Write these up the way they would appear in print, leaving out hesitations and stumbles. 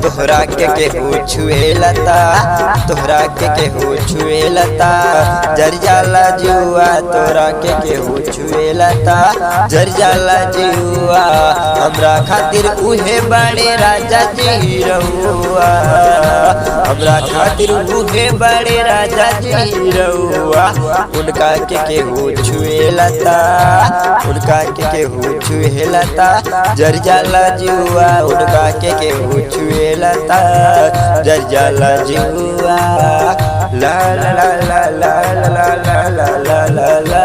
तोहरा के केहू छुएलता, तोहरा के केहू छुएलता, जर जाला जुआ तोहरा के केहू छुएलता, जर जाला जुआ। हमरा खातिर उहे बड़े राजा जी रहुआ, हमरा खातिर उहे बड़े राजा जी रहुआ। उनका के केहू छुएलता, उनका के केहू छुएलता, जर जाला जुआ। उनका के केहू छुएलता, जर जाला जुआ। ला ला ला ला ला ला ला ला ला ला ला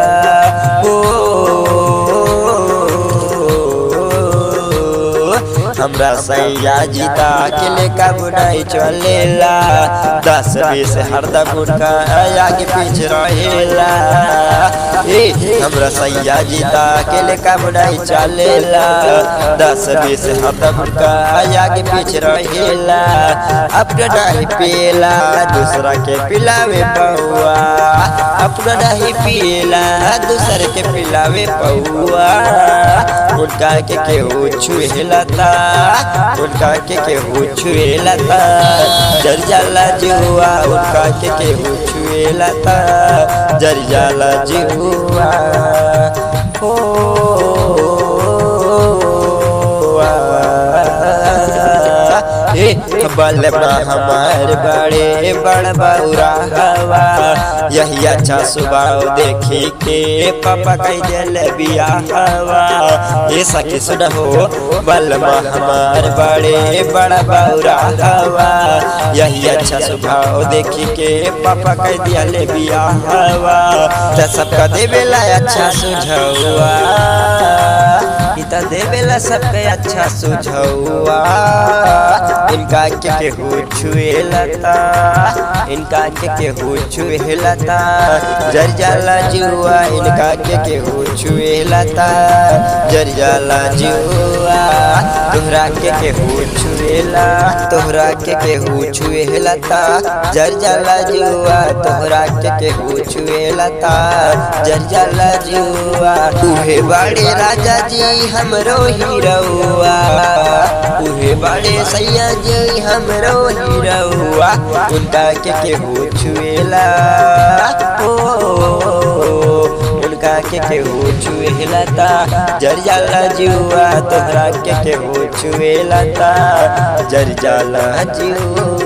हमरा सैया जीता के लेका बुनाई चलेला, 10-20 हरदम उनका आगे पीछे रहेला। हमरा सैया जीता के लेका बुनाई चलेला, 10-20 हरदम उनका आगे पीछे रहेला। अपना नहीं पिएला दूसरा के पिलावे पौआ, अपना नहीं पिएला दूसरे के पिलावे पौआ। उनका के केहू छुएलता, उनका के केहू छुएलता, जर जाला जुआ। उनका के केहू छुएलता, जर जाला जुआ। बलमा हमार बड़े बड़ बौरा हवा, यही अच्छा स्वभाव देखी के पापा कह दिल बियाहवा। ये सखी सुन हो, बलमा हमार बड़े बड़ बौरा हवा, यही अच्छा स्वभाव देखी के पापा कह दिल बियाहवा। सबका देवेला अच्छा सुझौआ, इता देवेला सबके अच्छा सुझौआ। इनका के केहू छुएलता, इनका के केहू छुएलता, जर जाला जुआ। इनका के केहू छुएलता, जर जाला जुआ। तोहरा के केहू छुएला, तोहरा के केहू छुएलता, जर जाला जुआ। तोहरा के केहू छुएलता, जर जाला जुआ। उहे बड़े राजा जी हमरो हीरौआ, उहे बड़े सैया जी हमरो हीरौआ। उनका के केहू छुएला, उनका के केहू छुएलता, जर जाला जुआ। तोहरा के केहू छुएलता, जर जाला जुआ।